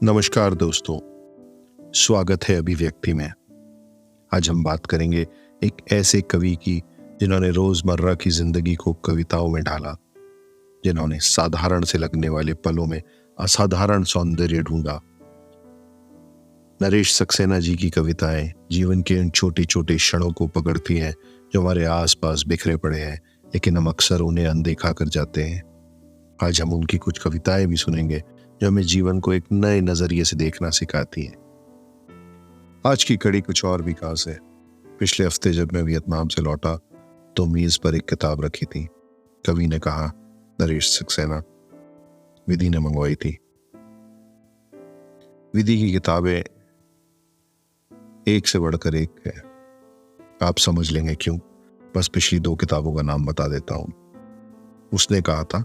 नमस्कार दोस्तों, स्वागत है अभिव्यक्ति में। आज हम बात करेंगे एक ऐसे कवि की जिन्होंने रोजमर्रा की जिंदगी को कविताओं में ढाला, जिन्होंने साधारण से लगने वाले पलों में असाधारण सौंदर्य ढूंढा। नरेश सक्सेना जी की कविताएं जीवन के उन छोटे छोटे क्षणों को पकड़ती हैं जो हमारे आसपास बिखरे पड़े हैं, लेकिन हम अक्सर उन्हें अनदेखा कर जाते हैं। आज हम उनकी कुछ कविताएं भी सुनेंगे जो हमें जीवन को एक नए नजरिए से देखना सिखाती हैं। आज की कड़ी कुछ और भी खास है। पिछले हफ्ते जब मैं वियतनाम से लौटा तो मेज पर एक किताब रखी थी। कवि ने कहा, नरेश सक्सेना। विधि ने मंगवाई थी। विधि की किताबें एक से बढ़कर एक है। आप समझ लेंगे क्यों। बस पिछली 2 किताबों का नाम बता देता हूं। उसने कहा था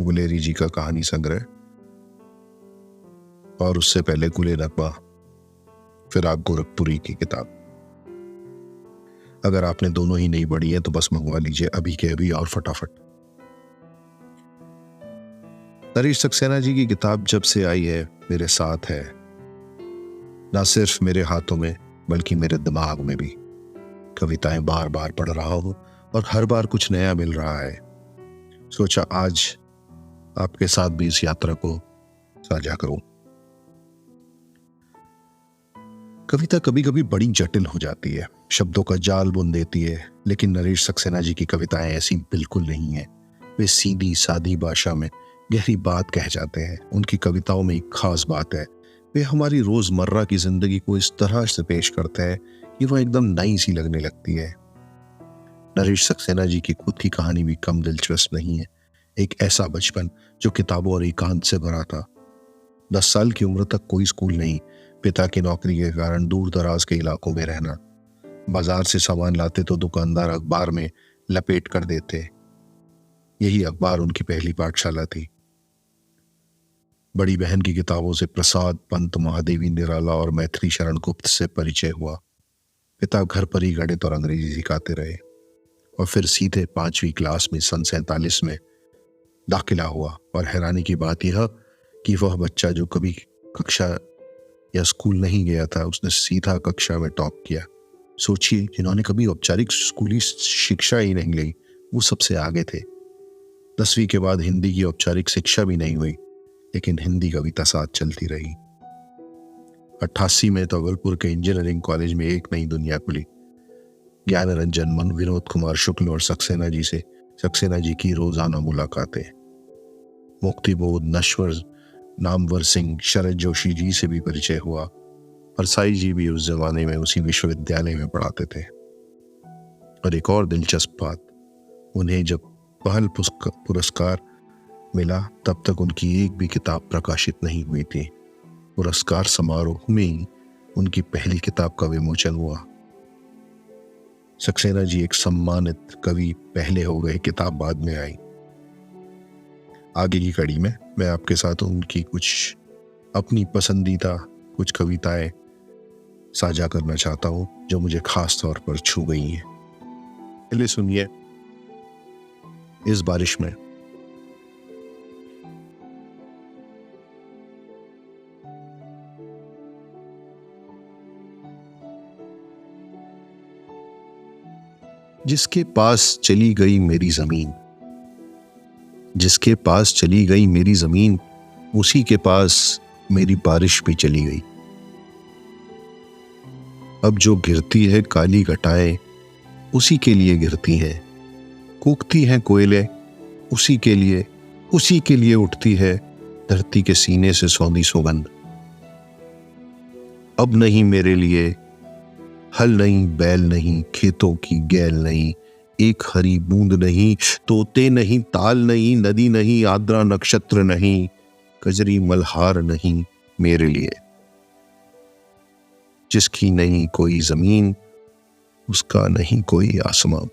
गुलेरी जी का कहानी संग्रह, और उससे पहले गुले नगमा, फिर आप गोरखपुरी की किताब। अगर आपने दोनों ही नहीं पढ़ी है तो बस मंगवा लीजिए अभी के अभी और फटाफट। नरेश सक्सेना जी की किताब जब से आई है मेरे साथ है, ना सिर्फ मेरे हाथों में बल्कि मेरे दिमाग में भी। कविताएं बार बार पढ़ रहा हूं और हर बार कुछ नया मिल रहा है। सोचा आज आपके साथ भी इस यात्रा को साझा करूं। कविता कभी कभी बड़ी जटिल हो जाती है, शब्दों का जाल बुन देती है, लेकिन नरेश सक्सेना जी की कविताएं ऐसी बिल्कुल नहीं है। वे सीधी सादी भाषा में गहरी बात कह जाते हैं। उनकी कविताओं में एक खास बात है, वे हमारी रोजमर्रा की जिंदगी को इस तरह से पेश करते हैं कि वह एकदम नई सी लगने लगती है। नरेश सक्सेना जी की खुद की कहानी भी कम दिलचस्प नहीं है। एक ऐसा बचपन जो किताबों और एकांत से भरा था। 10 साल की उम्र तक कोई स्कूल नहीं, पिता की नौकरी के कारण दूर दराज के इलाकों में रहना। बाजार से सामान लाते तो दुकानदार अखबार में लपेट कर देते। यही अखबार उनकी पहली पाठशाला थी। बड़ी बहन की किताबों से प्रसाद पंत, महादेवी निराला और मैथिली शरण गुप्त से परिचय हुआ। पिता घर पर ही गणित और अंग्रेजी सिखाते रहे और फिर सीधे 5वीं क्लास में सन 47 में दाखिला हुआ। और हैरानी की बात यह कि वह बच्चा जो कभी कक्षा या स्कूल नहीं गया था, उसने सीधा कक्षा में टॉप किया। सोचिए, जिन्होंने कभी औपचारिक स्कूली शिक्षा ही नहीं ली, वो सबसे आगे थे। 10वीं के बाद हिंदी की औपचारिक शिक्षा भी नहीं हुई, लेकिन हिंदी कविता साथ चलती रही। 88 में तवलपुर के इंजीनियरिंग कॉलेज में एक नई दुनिया खुली। ज्ञान रंजन मन, विनोद कुमार शुक्ल और सक्सेना जी की रोजाना मुलाकातें। मुक्तिबोध, नश्वर, नामवर सिंह, शरद जोशी जी से भी परिचय हुआ। परसाई जी भी उस जमाने में उसी विश्वविद्यालय में पढ़ाते थे। और एक और दिलचस्प बात, उन्हें जब पहल पुरस्कार मिला तब तक उनकी एक भी किताब प्रकाशित नहीं हुई थी। पुरस्कार समारोह में ही उनकी पहली किताब का विमोचन हुआ। सक्सेना जी एक सम्मानित कवि पहले हो गए, किताब बाद में आई। आगे की कड़ी में मैं आपके साथ उनकी कुछ अपनी पसंदीदा कुछ कविताएं साझा करना चाहता हूं जो मुझे खास तौर पर छू गई हैं। पहले सुनिए इस बारिश में। जिसके पास चली गई मेरी जमीन, जिसके पास चली गई मेरी जमीन, उसी के पास मेरी बारिश भी चली गई। अब जो गिरती है काली घटाएं, उसी के लिए गिरती हैं। कूकती हैं कोयले, उसी के लिए उठती है धरती के सीने से सौंधी सुगंध। अब नहीं मेरे लिए हल नहीं, बैल नहीं, खेतों की गैल नहीं, एक हरी बूंद नहीं, तोते नहीं, ताल नहीं, नदी नहीं, आद्रा नक्षत्र नहीं, कजरी मल्हार नहीं मेरे लिए। जिसकी नहीं कोई जमीन, उसका नहीं कोई आसमां।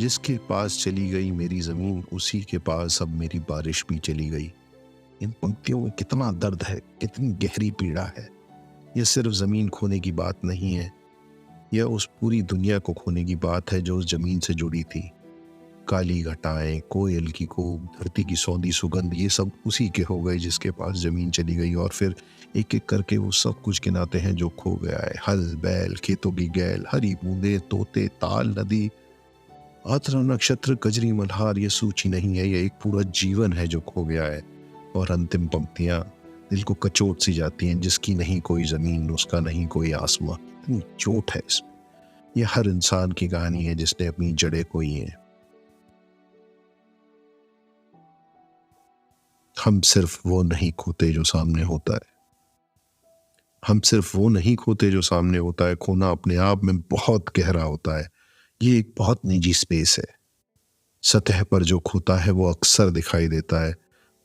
जिसके पास चली गई मेरी जमीन, उसी के पास अब मेरी बारिश भी चली गई। इन पंक्तियों में कितना दर्द है, कितनी गहरी पीड़ा है। यह सिर्फ जमीन खोने की बात नहीं है, यह उस पूरी दुनिया को खोने की बात है जो उस जमीन से जुड़ी थी। काली घटाएं, कोयल की कूक, धरती की सौंधी सुगंध, ये सब उसी के हो गए जिसके पास जमीन चली गई। और फिर एक एक करके वो सब कुछ गिनाते हैं जो खो गया है। हल बैल, खेतों की गैल, हरी बूंदे, तोते, ताल, नदी, आत्रा, नक्षत्र, कजरी, मल्हार। ये सूची नहीं है, ये एक पूरा जीवन है जो खो गया है। और अंतिम पंक्तियां दिल को कचोट सी जाती हैं। जिसकी नहीं कोई जमीन, उसका नहीं कोई आसमां। इतनी चोट है इसमें। ये हर इंसान की कहानी है जिसने अपनी जड़ें खोई हैं। हम सिर्फ वो नहीं खोते जो सामने होता है। हम सिर्फ वो नहीं खोते जो सामने होता है। खोना अपने आप में बहुत गहरा होता है। ये एक बहुत निजी स्पेस है। सतह पर जो खोता है वो अक्सर दिखाई देता है,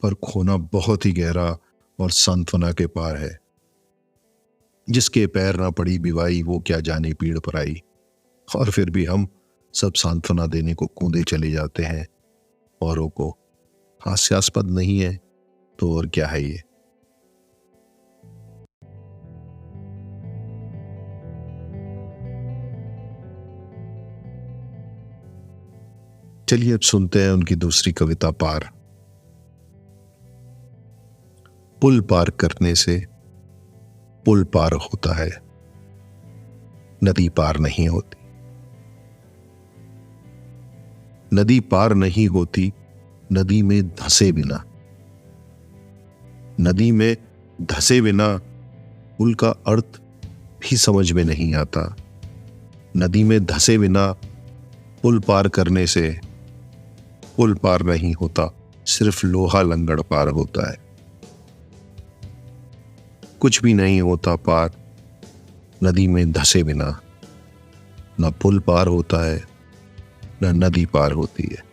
पर खोना बहुत ही गहरा और सांत्वना के पार है। जिसके पैर ना पड़ी बिवाई, वो क्या जाने पीड़ पर आई। और फिर भी हम सब सांत्वना देने को कूदे चले जाते हैं औरों को। हास्यास्पद नहीं है तो और क्या है ये। चलिए अब सुनते हैं उनकी दूसरी कविता पार। पुल पार करने से पुल पार होता है, नदी पार नहीं होती। नदी पार नहीं होती नदी में धंसे बिना। नदी में धंसे बिना पुल का अर्थ भी समझ में नहीं आता। नदी में धंसे बिना पुल पार करने से पुल पार नहीं होता, सिर्फ लोहा लंगड़ पार होता है। कुछ भी नहीं होता पार नदी में धंसे बिना। ना पुल पार होता है, ना नदी पार होती है।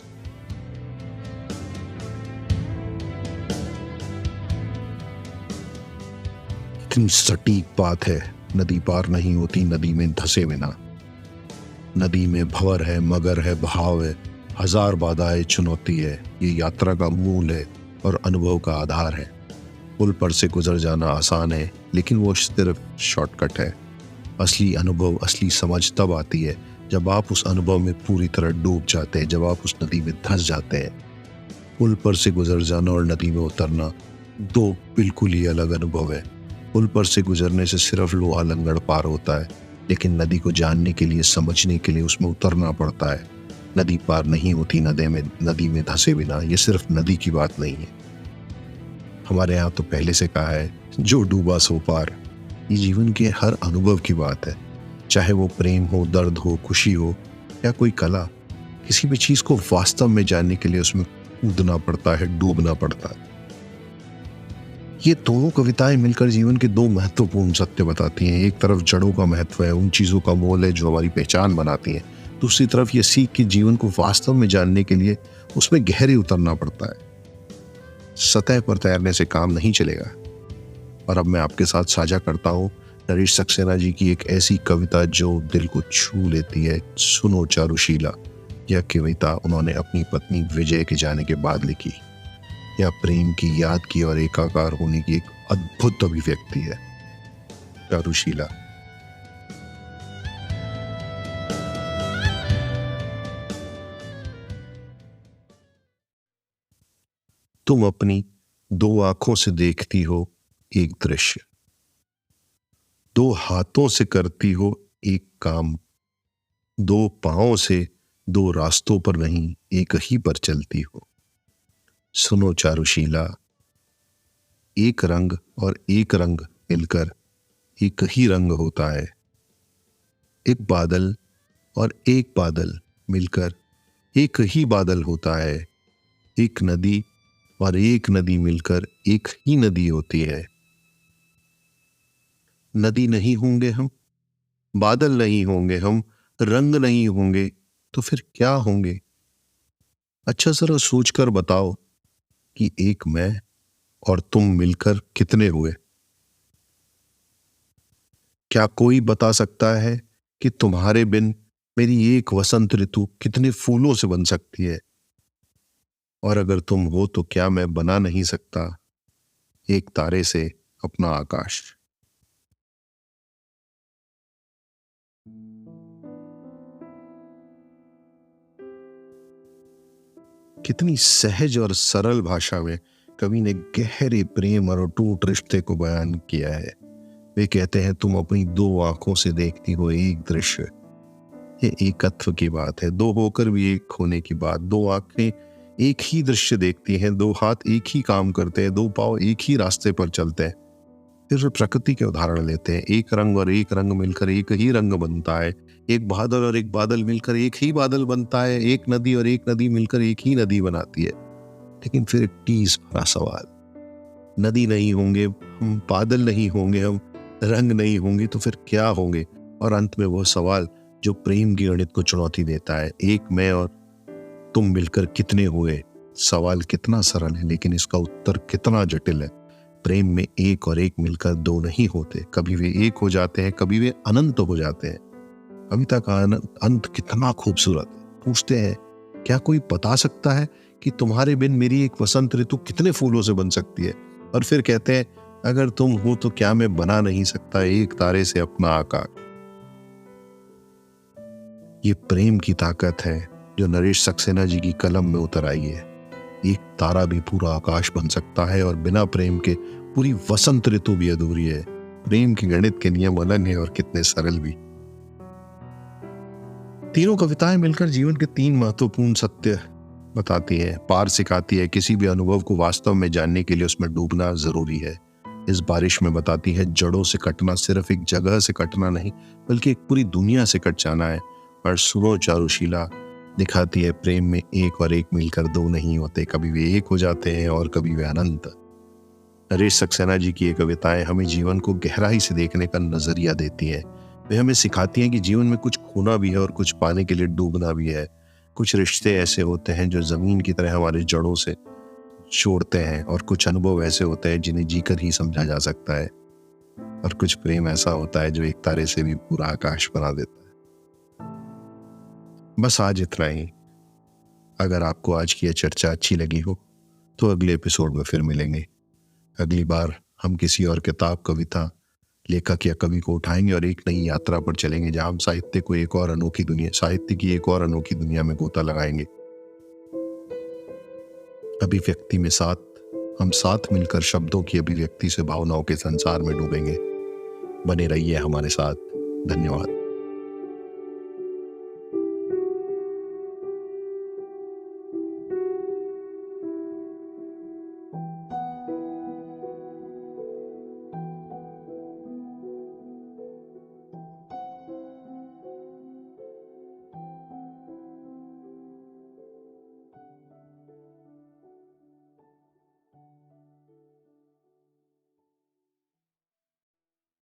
इतनी सटीक बात है। नदी पार नहीं होती नदी में धंसे बिना। नदी में भंवर है, मगर है, बहाव है, हजार बाधाएं, चुनौती है। ये यात्रा का मूल है और अनुभव का आधार है। पुल पर से गुजर जाना आसान है, लेकिन वो सिर्फ शॉर्टकट है। असली अनुभव, असली समझ तब आती है जब आप उस अनुभव में पूरी तरह डूब जाते हैं, जब आप उस नदी में धंस जाते हैं। पुल पर से गुजर जाना और नदी में उतरना दो बिल्कुल ही अलग अनुभव है। पुल पर से गुजरने से सिर्फ लोहा लंगड़ पार होता है, लेकिन नदी को जानने के लिए, समझने के लिए उसमें उतरना पड़ता है। नदी पार नहीं होती नदी में धंसे बिना। ये सिर्फ नदी की बात नहीं है। हमारे यहाँ तो पहले से कहा है, जो डूबा सो पार। ये जीवन के हर अनुभव की बात है, चाहे वो प्रेम हो, दर्द हो, खुशी हो या कोई कला। किसी भी चीज को वास्तव में जानने के लिए उसमें कूदना पड़ता है, डूबना पड़ता है। ये दोनों कविताएं मिलकर जीवन के दो महत्वपूर्ण सत्य बताती हैं। एक तरफ जड़ों का महत्व है, उन चीजों का मोल है जो हमारी पहचान बनाती हैं। दूसरी तरफ ये सीख कि जीवन को वास्तव में जानने के लिए उसमें गहरे उतरना पड़ता है। सतह पर तैरने से काम नहीं चलेगा। और अब मैं आपके साथ साझा करता हूँ नरेश सक्सेना जी की एक ऐसी कविता जो दिल को छू लेती है। सुनो चारुशीला। यह कविता उन्होंने अपनी पत्नी विजय के जाने के बाद लिखी। यह प्रेम की, याद की और एकाकार होने की एक अद्भुत अभिव्यक्ति है। चारुशीला। तुम अपनी दो आंखों से देखती हो एक दृश्य, दो हाथों से करती हो एक काम, दो पांवों से दो रास्तों पर नहीं एक ही पर चलती हो। सुनो चारुशीला। एक रंग और एक रंग मिलकर एक ही रंग होता है। एक बादल और एक बादल मिलकर एक ही बादल होता है। एक नदी और एक नदी मिलकर एक ही नदी होती है। नदी नहीं होंगे हम, बादल नहीं होंगे हम, रंग नहीं होंगे, तो फिर क्या होंगे? अच्छा जरा सोचकर बताओ कि एक मैं और तुम मिलकर कितने हुए? क्या कोई बता सकता है कि तुम्हारे बिन मेरी एक वसंत ऋतु कितने फूलों से बन सकती है, और अगर तुम हो तो क्या मैं बना नहीं सकता एक तारे से अपना आकाश। कितनी सहज और सरल भाषा में कवि ने गहरे प्रेम और अटूट रिश्ते को बयान किया है। वे कहते हैं, तुम अपनी दो आंखों से देखती हो एक दृश्य। ये एकत्व की बात है, दो होकर भी एक होने की बात। दो आंखें एक ही दृश्य देखती हैं, दो हाथ एक ही काम करते हैं, दो पांव एक ही रास्ते पर चलते हैं। फिर प्रकृति के उदाहरण लेते हैं, एक रंग और एक रंग मिलकर एक ही रंग बनता है, एक बादल और एक बादल मिलकर एक ही बादल बनता है, एक नदी और एक नदी मिलकर एक ही नदी बनाती है। लेकिन फिर एक टीस भरा सवाल, नदी नहीं होंगे हम, बादल नहीं होंगे हम, रंग नहीं होंगे तो फिर क्या होंगे? और अंत में वो सवाल जो प्रेम की गणित को चुनौती देता है, एक मैं और तुम मिलकर कितने हुए? सवाल कितना सरल है लेकिन इसका उत्तर कितना जटिल है। प्रेम में एक और एक मिलकर दो नहीं होते, कभी वे एक हो जाते हैं, कभी वे अनंत हो जाते हैं। कविता का अंत कितना खूबसूरत है। पूछते हैं, क्या कोई बता सकता है कि तुम्हारे बिन मेरी एक वसंत ऋतु कितने फूलों से बन सकती है? और फिर कहते हैं, अगर तुम हो तो क्या मैं बना नहीं सकता एक तारे से अपना आकाश। ये प्रेम की ताकत है जो नरेश सक्सेना जी की कलम में उतर आई है। एक तारा भी पूरा आकाश बन सकता है और बिना प्रेम के पूरी वसंत ऋतु भी अधूरी है। प्रेम के गणित के नियम अलग हैं और कितने सरल भी। तीनों कविताएं मिलकर जीवन के तीन महत्वपूर्ण सत्य बताती है, पार सिखाती है। किसी भी अनुभव को वास्तव में जानने के लिए उसमें डूबना जरूरी है। इस बारिश में बताती है, जड़ों से कटना सिर्फ एक जगह से कटना नहीं बल्कि एक पूरी दुनिया से कट जाना है। और सुनो चारुशीला दिखाती है, प्रेम में एक और एक मिलकर दो नहीं होते, कभी वे एक हो जाते हैं और कभी वे अनंत। नरेश सक्सेना जी की ये कविताएं हमें जीवन को गहराई से देखने का नजरिया देती हैं। वे हमें सिखाती हैं कि जीवन में कुछ खोना भी है और कुछ पाने के लिए डूबना भी है। कुछ रिश्ते ऐसे होते हैं जो जमीन की तरह हमारे जड़ों से जोड़ते हैं, और कुछ अनुभव ऐसे होते हैं जिन्हें जीकर ही समझा जा सकता है, और कुछ प्रेम ऐसा होता है जो एक तारे से भी पूरा आकाश बना देता है। बस आज इतना ही। अगर आपको आज की यह चर्चा अच्छी लगी हो तो अगले एपिसोड में फिर मिलेंगे। अगली बार हम किसी और किताब, कविता, लेखक या कवि को उठाएंगे और एक नई यात्रा पर चलेंगे जहां हम साहित्य की एक और अनोखी दुनिया में गोता लगाएंगे। अभिव्यक्ति में हम साथ मिलकर शब्दों की अभिव्यक्ति से भावनाओं के संसार में डूबेंगे। बने रहिए हमारे साथ। धन्यवाद।